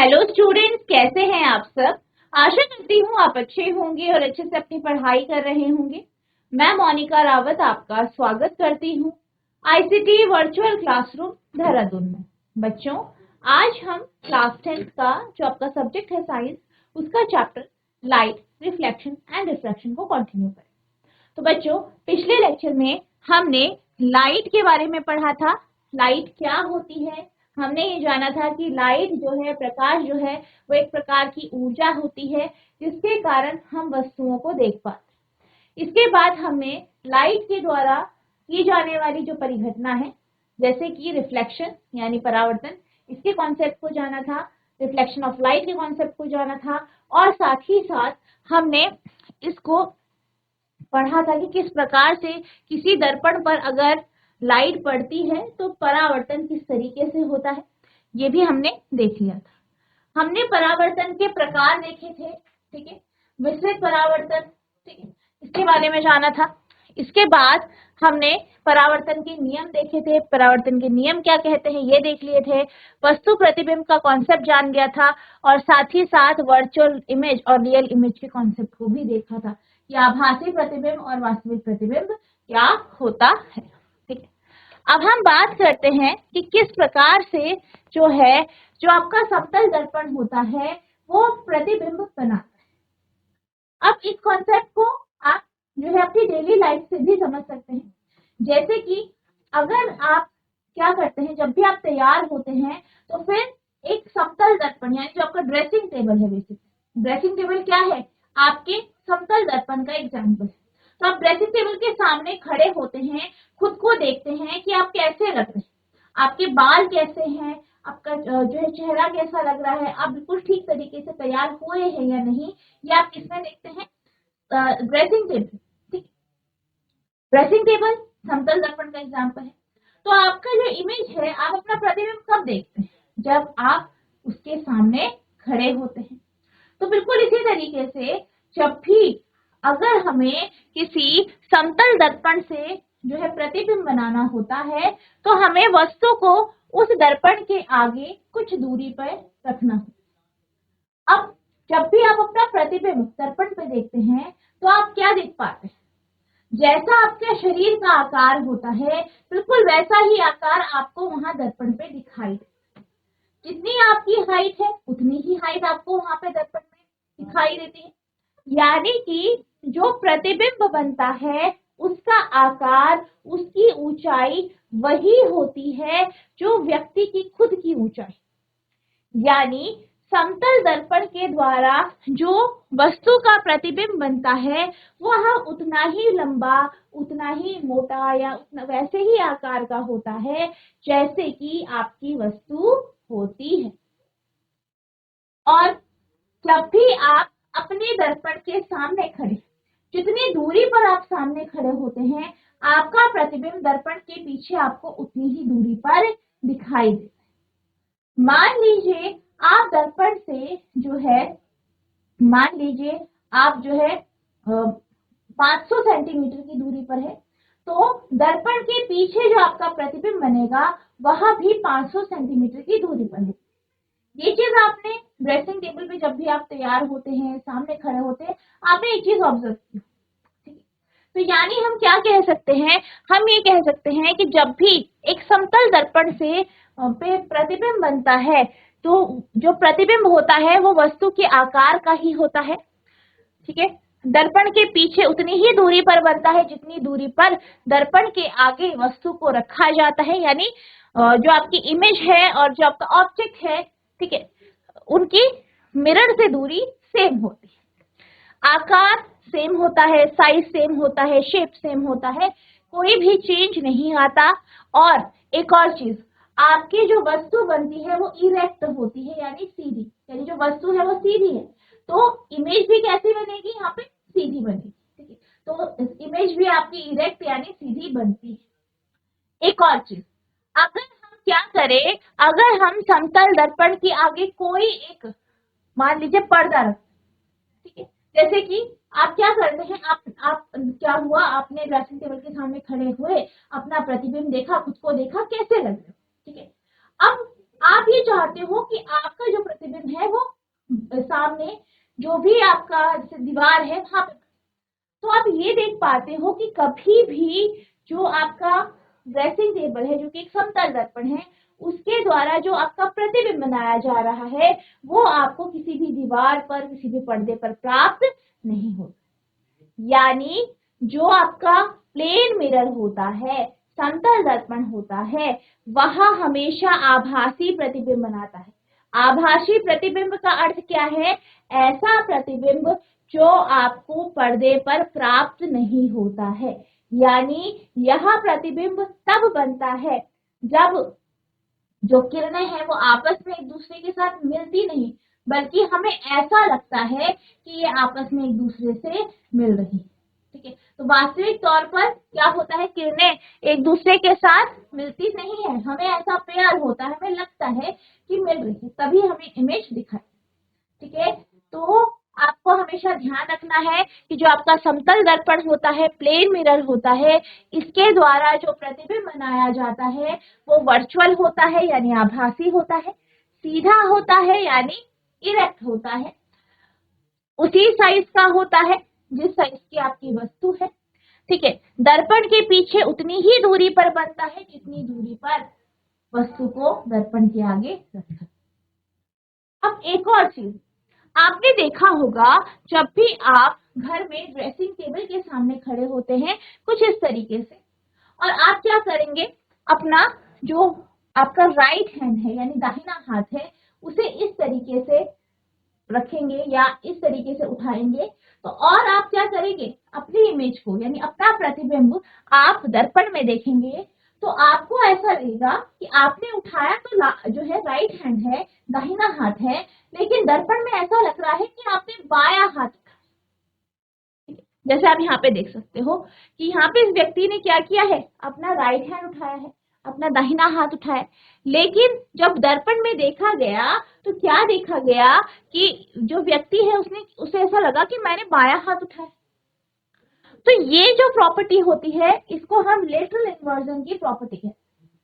Hello students, कैसे हैं आप सब। आशा करती हूँ आप अच्छे होंगे और अच्छे से अपनी पढ़ाई कर रहे होंगे। मैं मोनिका रावत आपका स्वागत करती हूँ आईसीटी वर्चुअल क्लासरूम देहरादून में। बच्चों, आज हम क्लास 10th का जो आपका सब्जेक्ट है साइंस, उसका chapter light, reflection and refraction को कंटिन्यू करें। तो बच्चों, पिछले लेक्चर में हमने लाइट के बारे में पढ़ा था। लाइट क्या होती है, हमने ये जाना था कि लाइट जो है, प्रकाश जो है, वो एक प्रकार की ऊर्जा होती है जिसके कारण हम वस्तुओं को देख पाते हैं। इसके बाद हमने लाइट के द्वारा की जाने वाली जो परिघटना है, जैसे कि रिफ्लेक्शन यानी परावर्तन, इसके कॉन्सेप्ट को जाना था, रिफ्लेक्शन ऑफ लाइट के कॉन्सेप्ट को जाना था, और साथ ही साथ हमने इसको पढ़ा था कि किस प्रकार से किसी दर्पण पर अगर लाइट पड़ती है तो परावर्तन किस तरीके से होता है, ये भी हमने देख लिया था। हमने परावर्तन के प्रकार देखे थे, ठीक है, मिश्रित परावर्तन, ठीक है, इसके बारे में जाना था। इसके बाद हमने परावर्तन के नियम देखे थे, परावर्तन के नियम क्या कहते हैं ये देख लिए थे, वस्तु प्रतिबिंब का कॉन्सेप्ट जान गया था, और साथ ही साथ वर्चुअल इमेज और रियल इमेज के कॉन्सेप्ट को भी देखा था कि आभासी प्रतिबिंब और वास्तविक प्रतिबिंब क्या होता है। ठीक है, अब हम बात करते हैं कि किस प्रकार से जो है, जो आपका समतल दर्पण होता है वो प्रतिबिंब बनाता है। अब इस कॉन्सेप्ट को आप जो है अपनी डेली लाइफ से भी समझ सकते हैं। जैसे कि अगर आप क्या करते हैं, जब भी आप तैयार होते हैं तो फिर एक समतल दर्पण यानी जो आपका ड्रेसिंग टेबल है, बेसिकली ड्रेसिंग टेबल क्या है, आपके समतल दर्पण का एग्जाम्पल है। तो आप ड्रेसिंग टेबल के सामने खड़े होते हैं, खुद को देखते हैं कि आप कैसे लग रहे हैं, आपके बाल कैसे हैं, आपका जो है चेहरा कैसा लग रहा है, आप बिल्कुल ठीक तरीके से तैयार हुए हैं या नहीं, ये आप किसमें देखते हैं, ड्रेसिंग टेबल। ठीक, ड्रेसिंग टेबल समतल दर्पण का एग्जाम्पल है। तो आपका जो इमेज है, आप अपना प्रतिबिंब कब देखते हैं, जब आप उसके सामने खड़े होते हैं। तो बिल्कुल इसी तरीके से जब भी अगर हमें किसी समतल दर्पण से जो है प्रतिबिंब बनाना होता है तो हमें वस्तु को उस दर्पण के आगे कुछ दूरी पर रखना होता है। अब जब भी आप अपना प्रतिबिंब दर्पण पे देखते हैं तो आप क्या देख पाते हैं, जैसा आपके शरीर का आकार होता है बिल्कुल वैसा ही आकार आपको वहां दर्पण पे दिखाई देता है। जितनी आपकी हाइट है उतनी ही हाइट आपको वहां पे दर्पण में दिखाई देती है। यानी कि जो प्रतिबिंब बनता है उसका आकार, उसकी ऊंचाई वही होती है जो व्यक्ति की खुद की ऊंचाई। यानी समतल दर्पण के द्वारा जो वस्तु का प्रतिबिंब बनता है वह उतना ही लंबा, उतना ही मोटा या उतना वैसे ही आकार का होता है जैसे कि आपकी वस्तु होती है। और जब भी आप अपने दर्पण के सामने खड़े, जितनी दूरी पर आप सामने खड़े होते हैं, आपका प्रतिबिंब दर्पण के पीछे आपको उतनी ही दूरी पर दिखाई देता है। मान लीजिए आप दर्पण से जो है, मान लीजिए आप जो है 500 सेंटीमीटर की दूरी पर है, तो दर्पण के पीछे जो आपका प्रतिबिंब बनेगा वह भी 500 सेंटीमीटर की दूरी पर है। ये चीज आपने ड्रेसिंग टेबल पे जब भी आप तैयार होते हैं, सामने खड़े होते हैं, आपने एक चीज ऑब्जर्व की, ठीक है। तो यानी हम क्या कह सकते हैं, हम ये कह सकते हैं कि जब भी एक समतल दर्पण से पे प्रतिबिंब बनता है तो जो प्रतिबिंब होता है वो वस्तु के आकार का ही होता है, ठीक है। दर्पण के पीछे उतनी ही दूरी पर बनता है जितनी दूरी पर दर्पण के आगे वस्तु को रखा जाता है। यानी जो आपकी इमेज है और जो आपका ऑब्जेक्ट है, ठीक है, उनकी मिरर से दूरी सेम होती है, आकार सेम होता है, साइज सेम होता है, शेप सेम होता है, कोई भी चेंज नहीं आता। और एक और चीज, आपकी जो वस्तु बनती है वो इरेक्ट होती है यानी सीधी, यानी जो वस्तु है वो सीधी है, तो इमेज भी कैसी बनेगी, यहाँ पे सीधी बनेगी, ठीक है। तो इमेज भी आपकी इरेक्ट यानी सीधी बनती है। एक और चीज, अगर हम क्या करें, अगर हम समतल दर्पण के आगे कोई एक मान लीजिए पर्दा रख, ठीक है, जैसे कि आप क्या करते हैं, आप क्या हुआ, आपने ड्रेसिंग टेबल के सामने खड़े हुए, अपना प्रतिबिंब देखा, खुद को देखा, कैसे लग रहे हो, ठीक है। अब आप ये चाहते हो कि आपका जो प्रतिबिंब है वो सामने जो भी आपका जैसे दीवार है वहां पे, तो आप ये देख पाते हो कि कभी भी जो आपका ड्रेसिंग टेबल है जो कि एक समतल दर्पण है, उसके द्वारा जो आपका प्रतिबिंब बनाया जा रहा है वो आपको किसी भी दीवार पर, किसी भी पर्दे पर प्राप्त नहीं होता। यानी जो आपका प्लेन मिरर होता है, समतल दर्पण होता है, वह हमेशा आभासी प्रतिबिंब बनाता है। आभासी प्रतिबिंब का अर्थ क्या है? ऐसा प्रतिबिंब जो आपको पर्दे पर प्राप्त नहीं होता है। यानी यह प्रतिबिंब तब बनता है जब जो किरणें हैं वो आपस में एक दूसरे के साथ मिलती नहीं, बल्कि हमें ऐसा लगता है कि ये आपस में एक दूसरे से मिल रही है। ठीक है, तो वास्तविक तौर पर क्या होता है, किरणें एक दूसरे के साथ मिलती नहीं है, हमें ऐसा प्यार होता है, हमें लगता है कि मिल रही है, तभी हमें इमेज दिखाई। ठीक है, तो आपको हमेशा ध्यान रखना है कि जो आपका समतल दर्पण होता है, प्लेन मिरर होता है, इसके द्वारा जो प्रतिबिंब बनाया जाता है वो वर्चुअल होता है यानी आभासी होता है, सीधा होता है यानी इरेक्ट होता है, उसी साइज का होता है जिस साइज की आपकी वस्तु है। ठीक है, दर्पण के पीछे उतनी ही दूरी पर बनता है जितनी दूरी पर वस्तु को दर्पण के आगे रखा। अब एक और चीज आपने देखा होगा, जब भी आप घर में ड्रेसिंग टेबल के सामने खड़े होते हैं कुछ इस तरीके से, और आप क्या करेंगे, अपना जो आपका राइट हैंड है यानी दाहिना हाथ है उसे इस तरीके से रखेंगे या इस तरीके से उठाएंगे, तो और आप क्या करेंगे, अपनी इमेज को यानी अपना प्रतिबिंब आप दर्पण में देखेंगे, तो आपको ऐसा लगेगा कि आपने उठाया तो जो है राइट हैंड है, दाहिना हाथ है, लेकिन दर्पण में ऐसा लग रहा है कि आपने बायां हाथ उठाया। जैसे आप यहाँ पे देख सकते हो कि यहाँ पे इस व्यक्ति ने क्या किया है, अपना राइट हैंड उठाया है, अपना दाहिना हाथ उठाया, लेकिन जब दर्पण में देखा गया तो क्या देखा गया कि जो व्यक्ति है उसे ऐसा लगा कि मैंने बायां हाथ उठाया। तो ये जो प्रॉपर्टी होती है इसको हम लेटरल इन्वर्जन की प्रॉपर्टी है।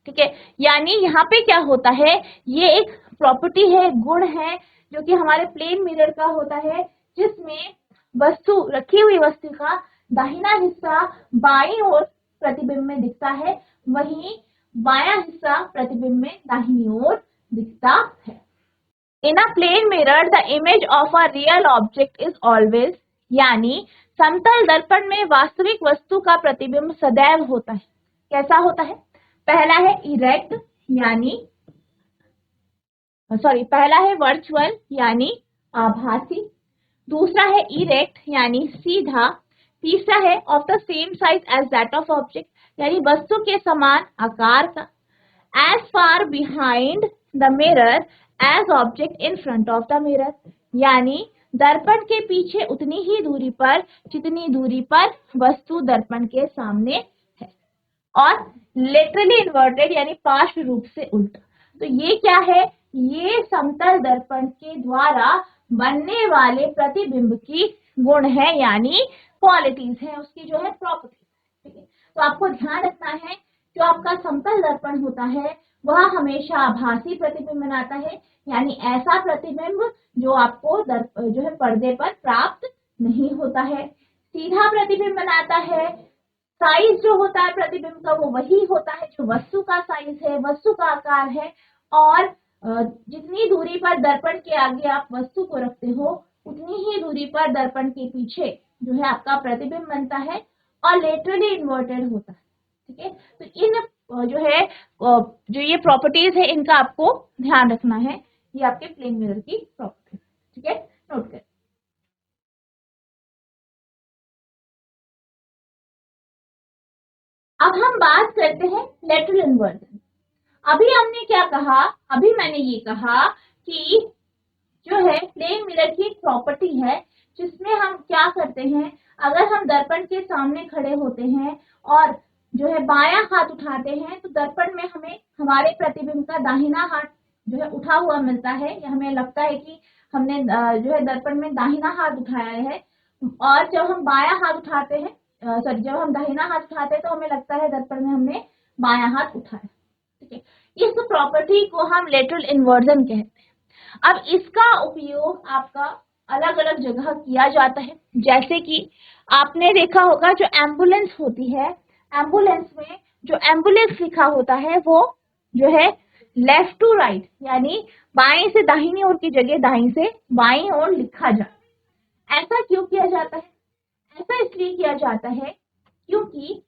ठीक है, यानी यहाँ पे क्या होता है, ये एक प्रॉपर्टी है, गुण है जो कि हमारे प्लेन मिरर का होता है, जिसमें वस्तु, रखी हुई वस्तु का दाहिना हिस्सा बाईं ओर प्रतिबिंब में दिखता है, वहीं बायां हिस्सा प्रतिबिंब में दाहिनी ओर दिखता है। In a plane mirror the image of a real object is always, यानी समतल दर्पण में वास्तविक वस्तु का प्रतिबिंब सदैव होता है। कैसा होता है? पहला है इरेक्ट यानी पहला है वर्चुअल यानी आभासी, दूसरा है इरेक्ट यानी सीधा, तीसरा है of the same size as that of object यानी वस्तु के समान आकार का, as far behind the mirror as object in front of the mirror, यानी दर्पण के पीछे उतनी ही दूरी पर जितनी दूरी पर वस्तु दर्पण के सामने है, और लेटरली इन्वर्टेड यानी पार्श्व रूप से उल्टा। तो ये क्या है, ये समतल दर्पण के द्वारा बनने वाले प्रतिबिंब की गुण है यानी क्वालिटीज है, उसकी जो है प्रॉपर्टीज। ठीक है, तो आपको ध्यान रखना है जो आपका समतल दर्पण होता है वह हमेशा आभासी प्रतिबिंब बनाता है, यानी ऐसा प्रतिबिंब जो आपको जो है पर्दे पर प्राप्त नहीं होता है। सीधा प्रतिबिंब बनाता है, साइज जो होता है प्रतिबिंब का वो वही होता है जो वस्तु का साइज है, वस्तु का आकार है, और जितनी दूरी पर दर्पण के आगे आप वस्तु को रखते हो उतनी ही दूरी पर दर्पण के पीछे जो है आपका प्रतिबिंब बनता है और लेटरली इन्वर्टेड होता है। ठीक है, तो इन जो है जो ये प्रॉपर्टीज है इनका आपको ध्यान रखना है, ये आपके प्लेन मिरर की प्रॉपर्टी। ठीक है, नोट करें। अब हम बात करते हैं लेटरल इन्वर्जन। अभी हमने क्या कहा, अभी मैंने ये कहा कि जो है प्लेन मिरर की एक प्रॉपर्टी है जिसमें हम क्या करते हैं, अगर हम दर्पण के सामने खड़े होते हैं और जो है बायां हाथ उठाते हैं तो दर्पण में हमें हमारे प्रतिबिंब का दाहिना हाथ जो है उठा हुआ मिलता है, या हमें लगता है कि हमने जो है दर्पण में दाहिना हाथ उठाया है, और जब हम बायां हाथ उठाते हैं जब हम दाहिना हाथ उठाते हैं तो हमें लगता है दर्पण में हमने बायां हाथ उठाया। ठीक है, इस प्रॉपर्टी को हम लेटरल इन्वर्जन कहते हैं। अब इसका उपयोग आपका अलग अलग जगह किया जाता है, जैसे कि आपने देखा होगा जो एम्बुलेंस होती है, एम्बुलेंस में जो एम्बुलेंस लिखा होता है वो जो है लेफ्ट टू राइट यानी बाएं से दाहिनी ओर की जगह दाईं से बाईं ओर लिखा जाता है। ऐसा क्यों किया जाता है? ऐसा इसलिए किया जाता है क्योंकि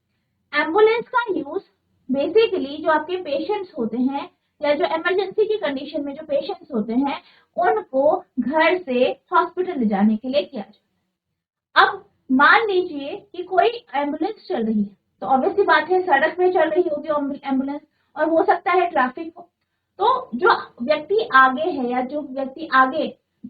एम्बुलेंस का यूज बेसिकली जो आपके पेशेंट्स होते हैं या जो इमरजेंसी की कंडीशन में जो पेशेंट्स होते हैं उनको घर से हॉस्पिटल ले जाने के लिए किया जाता है। अब मान लीजिए कि कोई एम्बुलेंस चल रही है, तो ऑब्वियस सी बात है सड़क में चल रही होगी एम्बुलेंस, और हो सकता है ट्रैफिक हो। तो जो व्यक्ति आगे है या जो व्यक्ति आगे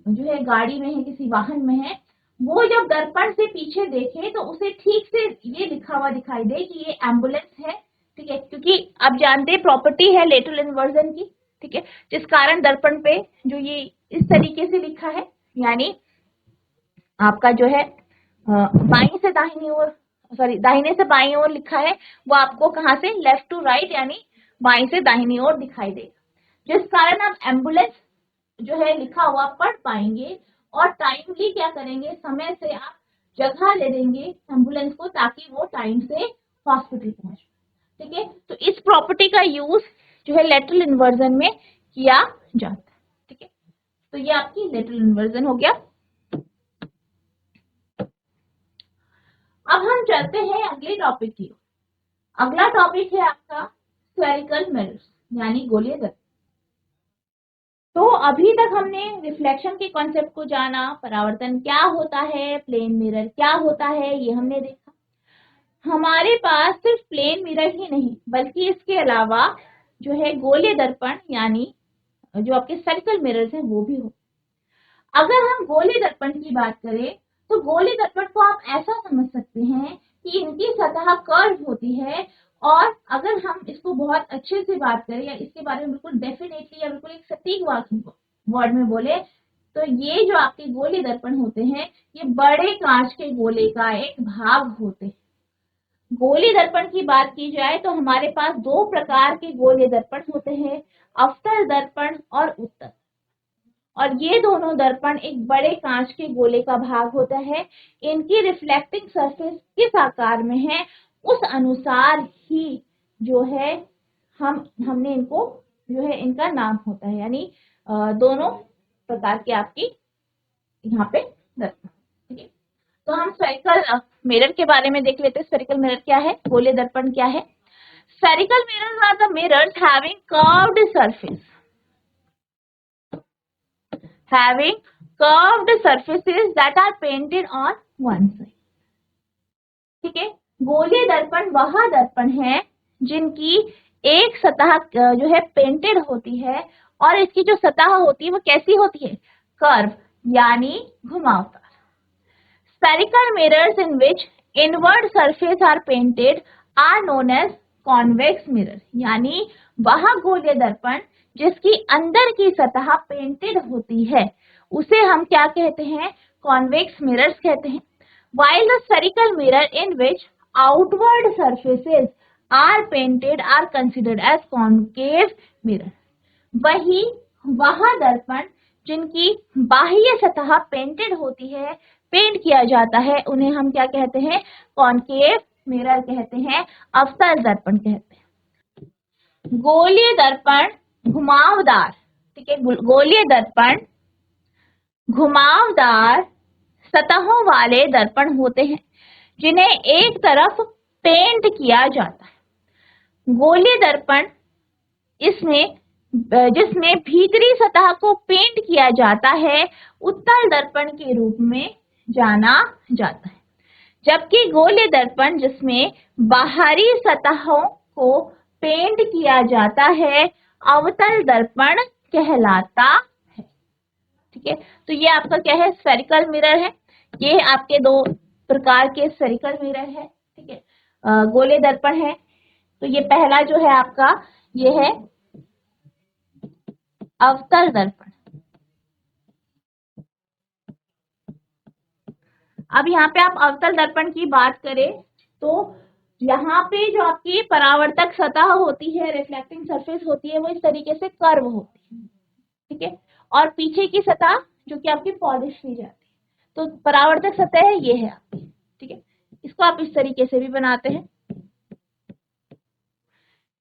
जो है गाड़ी में है, किसी वाहन में है, वो जब दर्पण से पीछे देखे तो उसे ठीक से ये लिखा हुआ दिखाई दे कि ये एम्बुलेंस है, ठीक है, क्योंकि आप जानते हैं प्रॉपर्टी है लेटरल इन्वर्जन की, ठीक है, जिस कारण दर्पण पे जो ये इस तरीके से लिखा है, यानी आपका जो है बाईं से दाहिनी ओर, सॉरी दाहिने से बाईं ओर लिखा है, वो आपको कहाँ से लेफ्ट टू राइट यानी बाईं से दाहिनी ओर दिखाई देगा, जिस कारण आप एम्बुलेंस जो है लिखा हुआ पढ़ पाएंगे और टाइमली क्या करेंगे, समय से आप जगह ले देंगे एम्बुलेंस को ताकि वो टाइम से हॉस्पिटल पहुंचे। ठीक है, तो इस प्रॉपर्टी का यूज जो है लेटरल इन्वर्जन में किया जाता है। ठीक है, तो ये आपकी लेटरल इन्वर्जन हो गया। अब हम चलते हैं अगले टॉपिक की। अगला टॉपिक है आपका स्फेरिकल मिरर्स यानी गोलीय दर्पण। तो अभी तक हमने रिफ्लेक्शन के कॉन्सेप्ट को जाना, परावर्तन क्या होता है, प्लेन मिरर क्या होता है, ये हमने देखा। हमारे पास सिर्फ प्लेन मिरर ही नहीं बल्कि इसके अलावा जो है गोलीय दर्पण यानी जो आपके सर्कल मिरर्स हैं वो भी हो। अगर हम गोलीय दर्पण की बात करें तो गोलीय दर्पण को आप ऐसा समझ सकते हैं कि इनकी सतह कर्व होती है, और अगर हम इसको बहुत अच्छे से बात करें या इसके बारे में बिल्कुल डेफिनेटली या बिल्कुल एक सटीक वर्ड में बोले तो ये जो आपके गोलीय दर्पण होते हैं ये बड़े कांच के गोले का एक भाग होते हैं। गोलीय दर्पण की बात की जाए तो हमारे पास दो प्रकार के गोलीय दर्पण होते हैं, अवतल दर्पण और उत्तल। और ये दोनों दर्पण एक बड़े कांच के गोले का भाग होता है। इनकी रिफ्लेक्टिंग सरफेस किस आकार में है उस अनुसार ही जो है हमने इनको जो है इनका नाम होता है, यानी दोनों प्रकार की आपकी यहाँ पे दर्पण। ठीक है, तो हम स्फेरिकल मिरर के बारे में देख लेते हैं। स्फेरिकल मिरर क्या है, गोलीय दर्पण क्या है। Spherical mirrors are the mirrors having curved surface, having curved surfaces that are painted on one side। ठीक है, गोलीय दर्पण वह दर्पण है जिनकी एक सतह जो है पेंटेड होती है, और इसकी जो सतह होती है वो कैसी होती है, कर्व यानी घुमावदार। Spherical mirrors in which inward surface are painted are known as convex mirror, यानी वह गोलीय दर्पण जिसकी अंदर की सतह पेंटेड होती है उसे हम क्या कहते हैं, कॉन्वेक्स मिरर्स कहते हैं। While the spherical mirror in which outward surfaces are painted are considered as concave mirror, वही वह दर्पण जिनकी बाह्य सतह पेंटेड होती है, पेंट किया जाता है, उन्हें हम क्या कहते हैं, कॉनकेव मिरर कहते हैं, अवतल दर्पण कहते हैं। गोलीय दर्पण घुमावदार, ठीक है, गोलीय दर्पण घुमावदार सतहों वाले दर्पण होते हैं जिन्हें एक तरफ पेंट किया जाता है। गोलीय दर्पण जिसमें भीतरी सतह को पेंट किया जाता है उत्तल दर्पण के रूप में जाना जाता है, जबकि गोलीय दर्पण जिसमें बाहरी सतहों को पेंट किया जाता है अवतल दर्पण कहलाता है। ठीक है, तो ये आपका क्या है, स्फेरिकल मिरर है। ये आपके दो प्रकार के स्फेरिकल मिरर है। ठीक है, गोलीय दर्पण है, तो ये पहला जो है आपका ये है अवतल दर्पण। अब यहाँ पे आप अवतल दर्पण की बात करें तो यहाँ पे जो आपकी परावर्तक सतह होती है, रिफ्लेक्टिंग सरफेस होती है, वो इस तरीके से कर्व होती है, ठीक है। और पीछे की सतह जो कि आपकी पॉलिश की जाती है, तो परावर्तक सतह है ये है आपकी, ठीक है। इसको आप इस तरीके से भी बनाते हैं।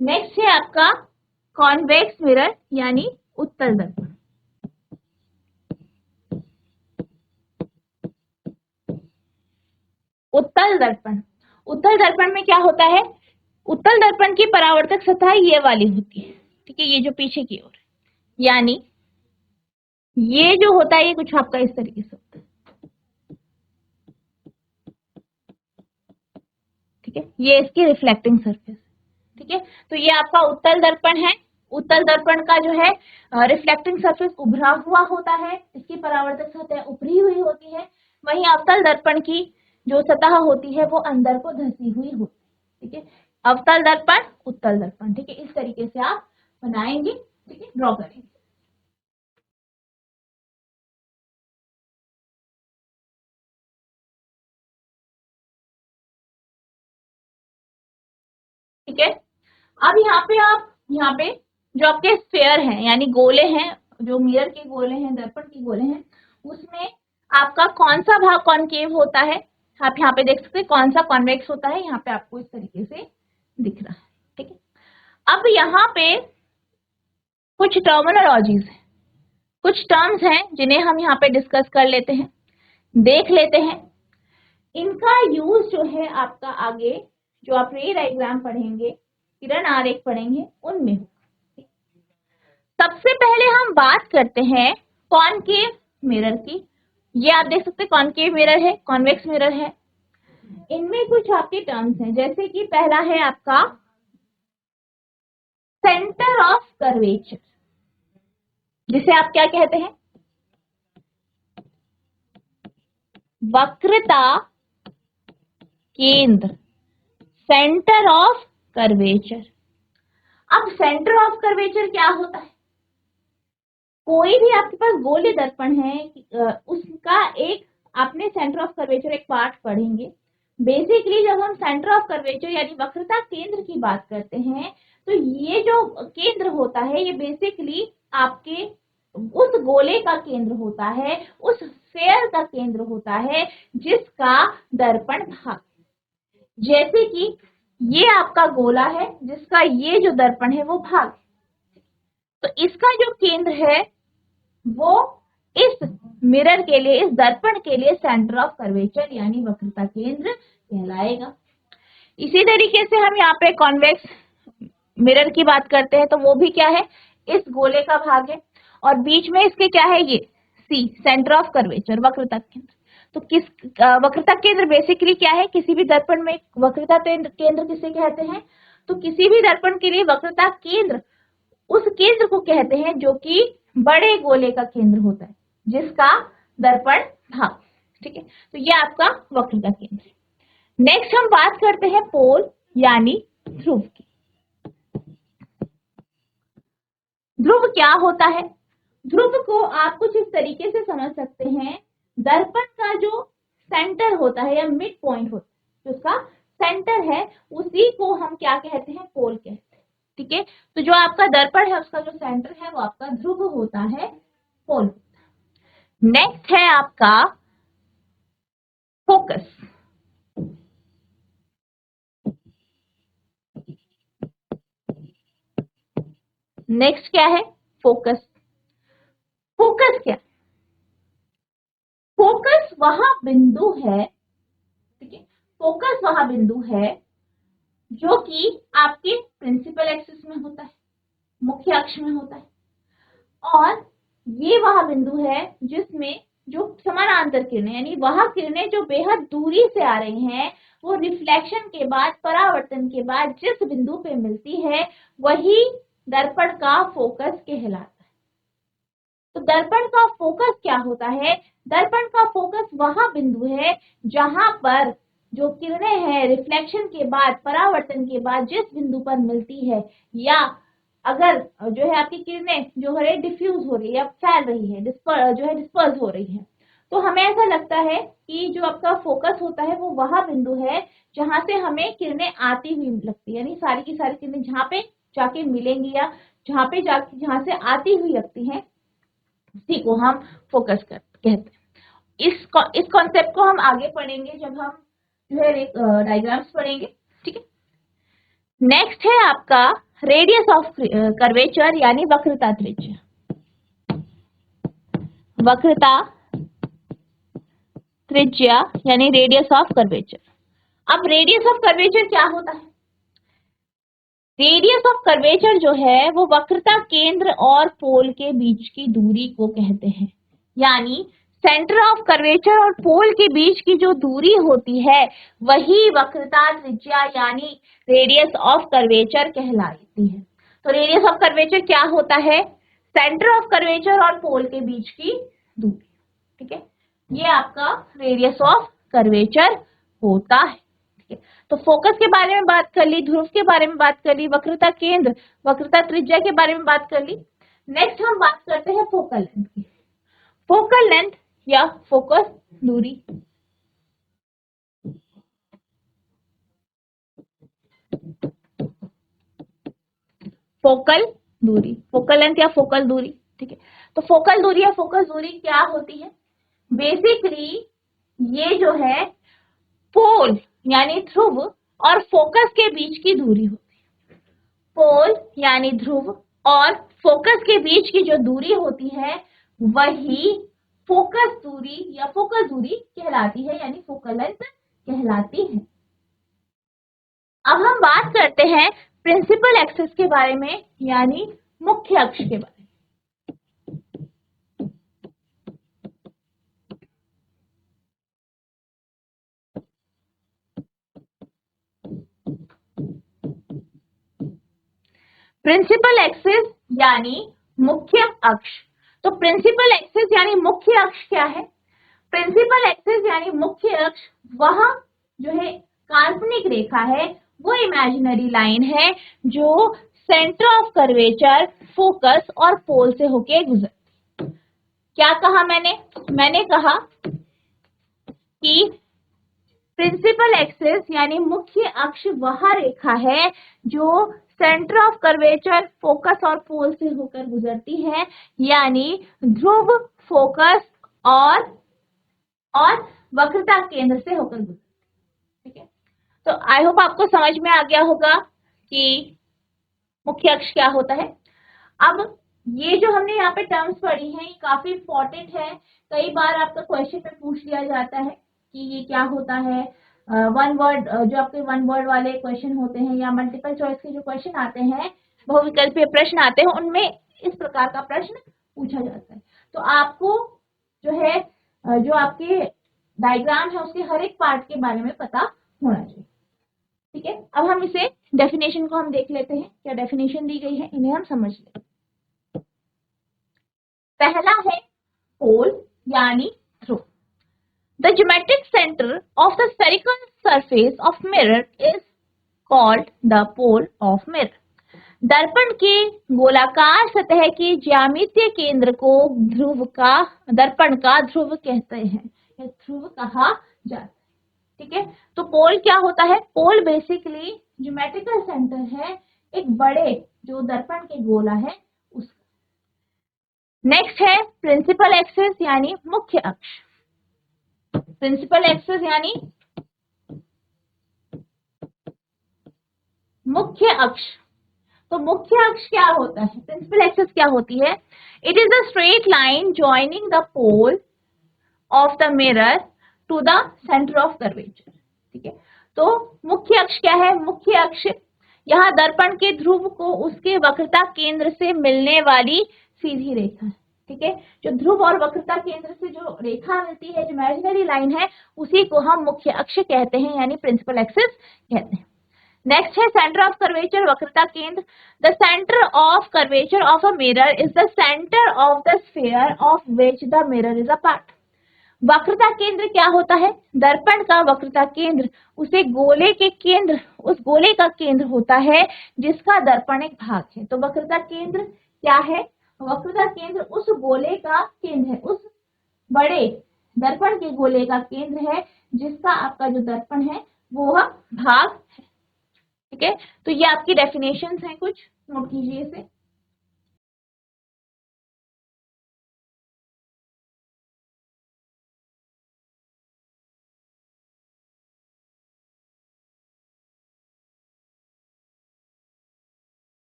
नेक्स्ट है आपका कॉन्वेक्स मिरर यानी उत्तल दर्पण। उत्तल दर्पण, उत्तल दर्पण में क्या होता है, उत्तल दर्पण की परावर्तक सतह ये वाली होती है, ठीक है, ये जो पीछे की ओर है, यानी ये जो होता है ये कुछ आपका इस तरीके से होता है, ठीक है, ये इसकी रिफ्लेक्टिंग सरफेस, ठीक है। तो ये आपका उत्तल दर्पण है। उत्तल दर्पण का जो है रिफ्लेक्टिंग सरफेस उभरा हुआ होता है, इसकी परावर्तक सतह उभरी हुई होती है। वहीं अवतल दर्पण की जो सतह होती है वो अंदर को धंसी हुई होती है, ठीक है। अवतल दर्पण, उत्तल दर्पण, ठीक है, इस तरीके से आप बनाएंगे, ठीक है, ड्रॉ करेंगे। ठीक है, अब यहाँ पे जो आपके स्फेयर हैं यानी गोले हैं, जो मिरर के गोले हैं, दर्पण के गोले हैं, उसमें आपका कौन सा भाग कॉनकेव होता है, आप यहाँ पे देख सकते हैं कौन सा कॉन्वेक्स होता है, यहाँ पे आपको इस तरीके से दिख रहा है, ठीक है। अब यहाँ पे कुछ टर्मिनोलॉजीज है, कुछ टर्म्स हैं जिन्हें हम यहाँ पे डिस्कस कर लेते हैं, देख लेते हैं। इनका यूज जो है आपका आगे जो आप रे डायग्राम पढ़ेंगे, किरण आरेख पढ़ेंगे, उनमें होगा। सबसे पहले हम बात करते हैं कॉनकेव मिरर की। ये आप देख सकते हैं कॉनकेव मिरर है, कॉन्वेक्स मिरर है। इनमें कुछ आपके टर्म्स हैं, जैसे कि पहला है आपका सेंटर ऑफ कर्वेचर, जिसे आप क्या कहते हैं, वक्रता केंद्र, सेंटर ऑफ कर्वेचर। अब सेंटर ऑफ कर्वेचर क्या होता है, कोई भी आपके पास गोलीय दर्पण है, उसका एक आपने सेंटर ऑफ कर्वेचर एक पार्ट पढ़ेंगे। बेसिकली जब हम सेंटर ऑफ कर्वेचर यानी वक्रता केंद्र की बात करते हैं, तो ये जो केंद्र होता है ये बेसिकली आपके उस गोले का केंद्र होता है, उस स्फेयर का केंद्र होता है जिसका दर्पण भाग, जैसे कि ये आपका गोला है जिसका ये जो दर्पण है वो भाग है, तो इसका जो केंद्र है वो इस मिरर के लिए, इस दर्पण के लिए सेंटर ऑफ कर्वेचर यानी वक्रता केंद्र कहलाएगा। इसी तरीके से हम यहाँ पे कॉन्वेक्स मिरर की बात करते हैं, तो वो भी क्या है, इस गोले का भाग है और बीच में इसके क्या है, ये सी, सेंटर ऑफ कर्वेचर, वक्रता केंद्र। तो किस वक्रता केंद्र बेसिकली क्या है, किसी भी दर्पण में वक्रता केंद्र किसे कहते हैं, तो किसी भी दर्पण के लिए वक्रता केंद्र उस केंद्र को कहते हैं जो कि बड़े गोले का केंद्र होता है जिसका दर्पण भाग, ठीक है। तो ये आपका वक्रता केंद्र है। नेक्स्ट हम बात करते हैं पोल यानी ध्रुव की। ध्रुव क्या होता है, ध्रुव को आप कुछ इस तरीके से समझ सकते हैं, दर्पण का जो सेंटर होता है या मिड पॉइंट होता है, जो उसका सेंटर है, उसी को हम क्या कहते हैं, पोल कहते हैं, ठीक है। तो जो आपका दर्पण है उसका जो सेंटर है वो आपका ध्रुव होता है, पोल। नेक्स्ट है आपका फोकस। नेक्स्ट क्या है, फोकस। फोकस क्या, फोकस वह बिंदु है, ठीक है, फोकस वह बिंदु है जो कि आपके प्रिंसिपल एक्सिस में होता है, मुख्य अक्ष में होता है, और ये वह बिंदु है जिसमें जो समानांतर किरणें यानी वह किरणें जो बेहद दूरी से आ रही हैं, वो रिफ्लेक्शन के बाद, परावर्तन के बाद जिस बिंदु पे मिलती है वही दर्पण का फोकस कहलाता है। तो दर्पण का फोकस क्या होता है, दर्पण का फोकस वह बिंदु है जहां पर जो किरणें हैं रिफ्लेक्शन के बाद, परावर्तन के बाद जिस बिंदु पर मिलती है, या अगर जो है आपकी किरणें जो है डिफ्यूज हो रही है या फैल रही है, जो है डिस्पर्स हो रही है, तो हमें ऐसा लगता है कि जो आपका फोकस होता है वो वह बिंदु है जहां से हमें किरणें आती हुई लगती है, यानी सारी की सारी किरणें जहां पे जाके मिलेंगी या जहां से आती हुई लगती हैं उसी को हम फोकस कहते हैं। इस कॉन्सेप्ट को हम आगे पढ़ेंगे जब हम जो है डायग्राम्स पढ़ेंगे, ठीक है। नेक्स्ट है आपका रेडियस ऑफ कर्वेचर यानी वक्रता त्रिज्या। वक्रता त्रिज्या यानी रेडियस ऑफ कर्वेचर। अब रेडियस ऑफ कर्वेचर क्या होता है? रेडियस ऑफ कर्वेचर जो है वो वक्रता केंद्र और पोल के बीच की दूरी को कहते हैं, यानी सेंटर ऑफ कर्वेचर और पोल के बीच की जो दूरी होती है वही वक्रता त्रिज्या यानी रेडियस ऑफ कर्वेचर कहलाती है। तो रेडियस ऑफ कर्वेचर क्या होता है? सेंटर ऑफ कर्वेचर और पोल के बीच की दूरी, ठीक है। ये आपका रेडियस ऑफ कर्वेचर होता है, ठीक है। तो फोकस के बारे में बात कर ली, ध्रुव के बारे में बात कर ली, वक्रता केंद्र, वक्रता त्रिज्या के बारे में बात कर ली। नेक्स्ट हम बात करते हैं फोकल लेंथ की। फोकल लेंथ या फोकस दूरी। फोकल दूरी, फोकल लेंथ या फोकल दूरी, ठीक है। तो फोकल दूरी या फोकस दूरी क्या होती है? बेसिकली ये जो है पोल यानी ध्रुव और फोकस के बीच की दूरी होती है। पोल यानी ध्रुव और फोकस के बीच की जो दूरी होती है वही फोकस दूरी या फोकस दूरी कहलाती है, यानी फोकल लेंथ कहलाती है। अब हम बात करते हैं प्रिंसिपल एक्सिस के बारे में, यानी मुख्य अक्ष के बारे में। प्रिंसिपल एक्सिस यानी मुख्य अक्ष। तो प्रिंसिपल एक्सिस यानी मुख्य अक्ष क्या है? प्रिंसिपल एक्सिस यानी मुख्य अक्ष वह जो है काल्पनिक रेखा है, वो इमेजिनरी लाइन है जो सेंटर ऑफ कर्वेचर, फोकस और पोल से होके गुजरती। क्या कहा मैंने कहा कि प्रिंसिपल एक्सिस यानी मुख्य अक्ष वह रेखा है जो सेंटर ऑफ कर्वेचर, फोकस और पोल से होकर गुजरती है, यानी ध्रुव, फोकस और वक्रता केंद्र से होकर गुजरती है, ठीक है। तो आई होप आपको समझ में आ गया होगा कि मुख्य अक्ष क्या होता है। अब ये जो हमने यहाँ पे टर्म्स पढ़ी हैं ये काफी इंपॉर्टेंट है, कई बार आपका क्वेश्चन में पूछ लिया जाता है कि ये क्या होता है। वन वर्ड जो आपके वन वर्ड वाले क्वेश्चन होते हैं या मल्टीपल चॉइस के जो क्वेश्चन आते हैं, बहुविकल्पीय प्रश्न आते हैं, उनमें इस प्रकार का प्रश्न पूछा जाता है। तो आपको जो है जो आपके डायग्राम है उसके हर एक पार्ट के बारे में पता होना चाहिए, ठीक है। अब हम इसे डेफिनेशन को हम देख लेते हैं, क्या डेफिनेशन दी गई है, इन्हें हम समझ लेते हैं। पहला है पोल यानी ध्रुव। The geometric center of the spherical surface of mirror is called the pole of mirror. दर्पण के गोलाकार सतह के ज्यामितीय केंद्र को दर्पण का ध्रुव कहते हैं, या ध्रुव कहा जाता है, ठीक है। तो पोल क्या होता है? पोल बेसिकली ज्योमेट्रिकल सेंटर है एक बड़े जो दर्पण के गोला है उसका। नेक्स्ट है प्रिंसिपल एक्सिस यानी मुख्य अक्ष। प्रिंसिपल एक्सिस यानी मुख्य अक्ष। तो मुख्य अक्ष क्या होता है? प्रिंसिपल एक्सिस क्या होती है? It is a straight line joining the pole of the mirror to the centre of curvature, ठीक है। तो मुख्य अक्ष क्या है? मुख्य अक्ष यहाँ दर्पण के ध्रुव को उसके वक्रता केंद्र से मिलने वाली सीधी रेखा है, ठीक है। जो ध्रुव और वक्रता केंद्र से जो रेखा मिलती है, जो इमेजिनरी लाइन है, उसी को हम मुख्य अक्ष कहते हैं, यानी प्रिंसिपल एक्सिस कहते हैं। नेक्स्ट है सेंटर ऑफ कर्वेचर, वक्रता केंद्र। The centre of curvature of a mirror is the centre of the sphere of which the mirror is a part. वक्रता केंद्र क्या होता है? दर्पण का वक्रता केंद्र उसे गोले के केंद्र, उस गोले का केंद्र होता है जिसका दर्पण एक भाग है। तो वक्रता केंद्र क्या है? वक्रता केंद्र उस गोले का केंद्र है, उस बड़े दर्पण के गोले का केंद्र है, जिसका आपका जो दर्पण है वो भाग है। ठीक है, तो ये आपकी डेफिनेशंस हैं, कुछ नोट कीजिए इसे।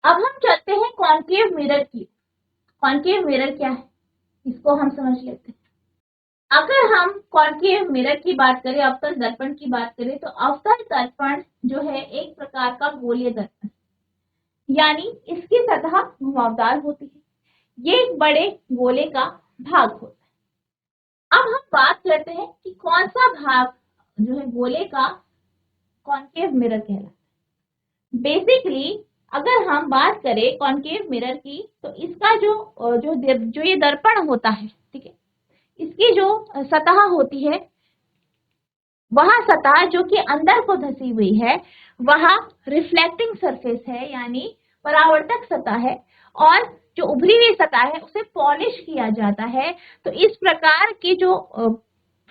अब हम चलते हैं कॉन्केव मिरर की। कॉन्केव मिरर क्या है, इसको हम समझ लेते हैं। अगर हम कॉन्केव मिरर की बात करें, अवतल दर्पण की बात करें, तो अवतल दर्पण जो है एक प्रकार का गोलीय दर्पण, यानी इसकी सतह घुमावदार होती है। ये एक बड़े गोले का भाग होता है। अब हम बात करते हैं कि कौन सा भाग जो है गोले का कॉन्केव मिरर कहलाता है। बेसिकली अगर हम बात करें कॉन्केव मिरर की, तो इसका जो ये दर्पण होता है, ठीक है, इसकी जो सतह होती है, वह सतह जो कि अंदर को धसी हुई है, वह रिफ्लेक्टिंग सरफेस है, यानी परावर्तक सतह है। और जो उभरी हुई सतह है उसे पॉलिश किया जाता है। तो इस प्रकार की जो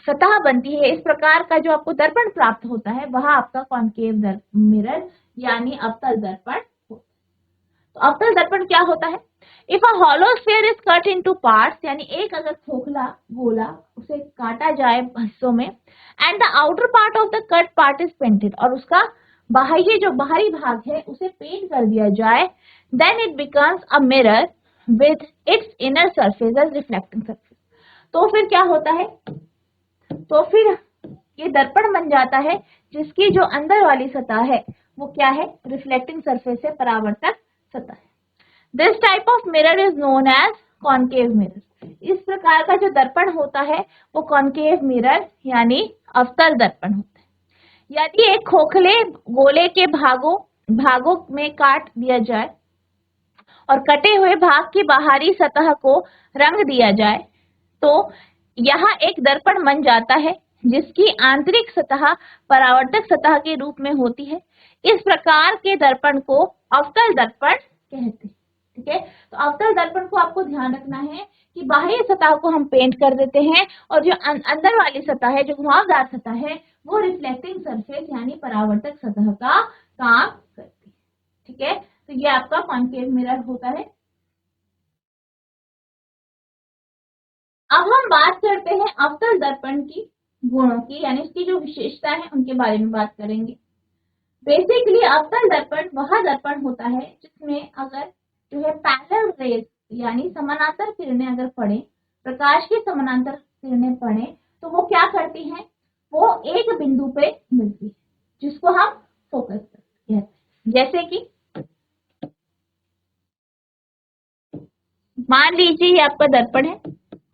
सतह बनती है, इस प्रकार का जो आपको दर्पण प्राप्त होता है, वह आपका कॉन्केव मिरर यानी अवतल दर्पण। तो अवतल दर्पण क्या होता है? If a hollow sphere is cut into parts, यानी एक अगर खोखला गोला उसे काटा जाए हिस्सों में, and the outer part of the cut part is painted, और उसका बाह्य जो बाहरी भाग है उसे पेंट कर दिया जाए, then it becomes a mirror with its inner surface as reflecting surface. तो फिर क्या होता है? तो फिर ये दर्पण बन जाता है, जिसकी जो अंदर वाली सतह है वो क्या है? रिफ्लेक्टिंग सरफेस है, परावर्तक सतह है। This type of mirror is known as concave mirror. इस प्रकार का जो दर्पण होता है वो कॉन्केव मिरर यानी अवतल दर्पण होता है। यदि एक खोखले गोले के भागों में काट दिया जाए और कटे हुए भाग की बाहरी सतह को रंग दिया जाए, तो यहाँ एक दर्पण बन जाता है, जिसकी आंतरिक सतह परावर्तक सतह के रूप में होती है। इस प्रकार के दर्पण को अवतल दर्पण कहते हैं। ठीक है, तो अवतल दर्पण को आपको ध्यान रखना है कि बाहरी सतह को हम पेंट कर देते हैं, और जो अंदर वाली सतह है, जो घुमावदार सतह है, वो रिफ्लेक्टिंग सरफेस यानी परावर्तक सतह का काम करती है। ठीक है, तो ये आपका कॉन्केव मिरर होता है। अब हम बात करते हैं अवतल दर्पण की गुणों की, यानी इसकी जो विशेषता है उनके बारे में बात करेंगे। बेसिकली अवतल दर्पण वह दर्पण होता है जिसमें अगर जो है पैरेलल रेज यानी समानांतर किरणें अगर पड़े, प्रकाश की समानांतर किरणें पड़े, तो वो क्या करती हैं? वो एक बिंदु पे मिलती है, जिसको हम फोकस कहते हैं। जैसे कि मान लीजिए ये आपका दर्पण है,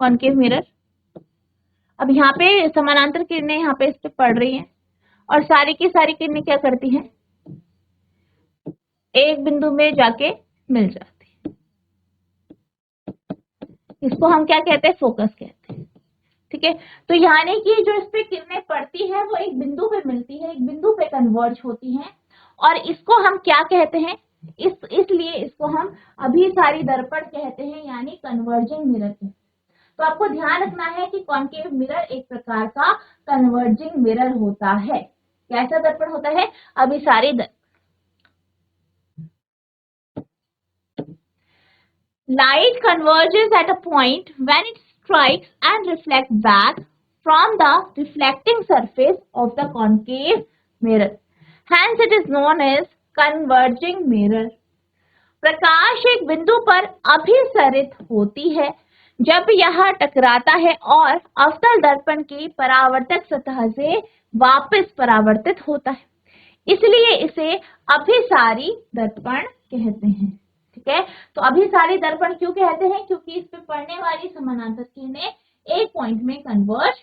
कॉन्केव मिरर। अब यहाँ पे समानांतर किरणें यहाँ पे इस पे पड़ रही हैं, और सारी की सारी किरणें क्या करती हैं? एक बिंदु में जाके मिल जाती है। इसको हम क्या कहते हैं? फोकस कहते हैं। ठीक है, तो यानी कि जो इस पे किरणें पड़ती है वो एक बिंदु पे मिलती है, एक बिंदु पे कन्वर्ज होती हैं, और इसको हम क्या कहते हैं? इसलिए इसको हम अभिसारी दर्पण कहते हैं, यानी कन्वर्जिंग मिरर कहते हैं। तो आपको ध्यान रखना है कि कॉन्केव मिरर एक प्रकार का कन्वर्जिंग मिरर होता है। कैसा दर्पण होता है? अभिसारी दर्पण। Light converges at a point when it strikes and reflects back from the reflecting surface of the concave mirror. Hence it is known as converging mirror. प्रकाश एक बिंदु पर अभिसरित होती है जब यह टकराता है और अवतल दर्पण की परावर्तक सतह से वापस परावर्तित होता है, इसलिए इसे अभिसारी दर्पण कहते हैं। ठीक है, तो अभिसारी दर्पण क्यों कहते हैं? क्योंकि इस पे पड़ने वाली समानांतर किरणें एक पॉइंट में कन्वर्ज।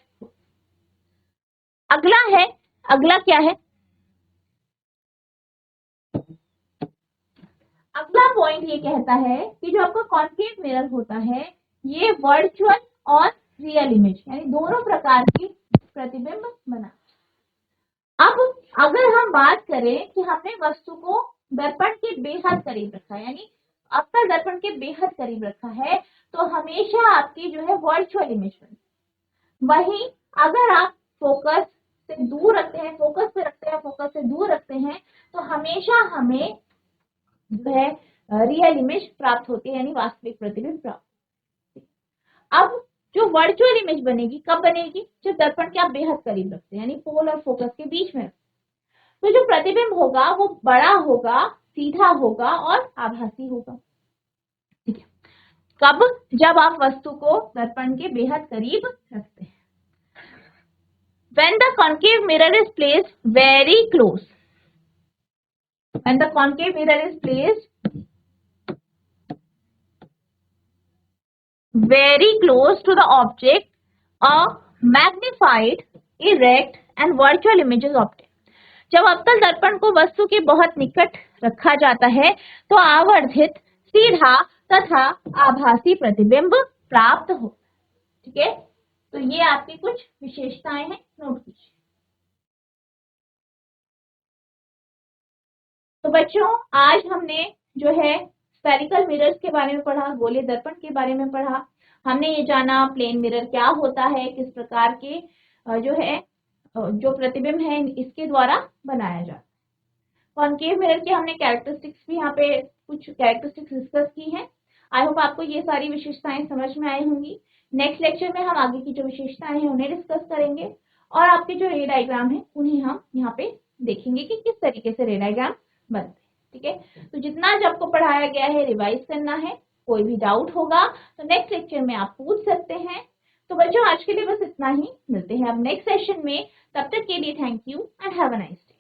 अगला क्या है? अगला पॉइंट ये कहता है कि जो आपका कॉन्केव मिरर होता है, ये वर्चुअल और रियल इमेज यानी दोनों प्रकार की प्रतिबिंब बना। अब अगर हम बात करें कि हमने वस्तु को दर्पण के बेहद करीब रखा, यानी अवतल दर्पण के बेहद करीब रखा है तो हमेशा आपकी जो है वर्चुअल इमेज बनेगी। वहीं अगर आप फोकस से दूर रखते हैं, फोकस पे रखते हैं, फोकस से दूर रखते हैं तो हमेशा हमें जो है रियल इमेज प्राप्त होती है, यानी वास्तविक प्रतिबिंब प्राप्त। अब जो वर्चुअल इमेज बनेगी कब बनेगी? जब दर्पण के आप बेहद करीब रखते हैं, यानी पोल और फोकस के बीच में। तो जो प्रतिबिंब होगा वो बड़ा होगा, सीधा होगा और आभासी होगा। ठीक है, कब? जब आप वस्तु को दर्पण के बेहद करीब रखते हैं। When the concave mirror is placed very close, when the concave mirror is placed very close to the object, a magnified, erect and virtual image is obtained. जब अवतल दर्पण को वस्तु के बहुत निकट रखा जाता है तो आवर्धित, सीधा तथा आभासी प्रतिबिंब प्राप्त हो। ठीक है, तो ये आपकी कुछ विशेषताएं हैं, नोट कीजिए। तो बच्चों आज हमने जो है स्फेरिकल मिरर्स के बारे में पढ़ा, गोलीय दर्पण के बारे में पढ़ा। हमने ये जाना प्लेन मिरर क्या होता है, किस प्रकार के जो है जो प्रतिबिंब है इसके द्वारा बनाया जाता है। कॉनकेव मिरर के हमने कैरेक्टरिस्टिक्स भी यहाँ पे कुछ कैरेक्टरिस्टिक्स डिस्कस की हैं। आई होप आपको ये सारी विशेषताएं समझ में आई होंगी। नेक्स्ट लेक्चर में हम आगे की जो विशेषताएं हैं उन्हें डिस्कस करेंगे और आपके जो रे डायग्राम है उन्हें हम यहाँ पे देखेंगे कि किस तरीके से रे डायग्राम बनते हैं। ठीक है, तो जितना जब को पढ़ाया गया है रिवाइज करना है। कोई भी डाउट होगा तो नेक्स्ट लेक्चर में आप पूछ सकते हैं। तो बच्चों आज के लिए बस इतना ही, मिलते हैं अब नेक्स्ट सेशन में। तब तक के लिए thank you and have a nice day.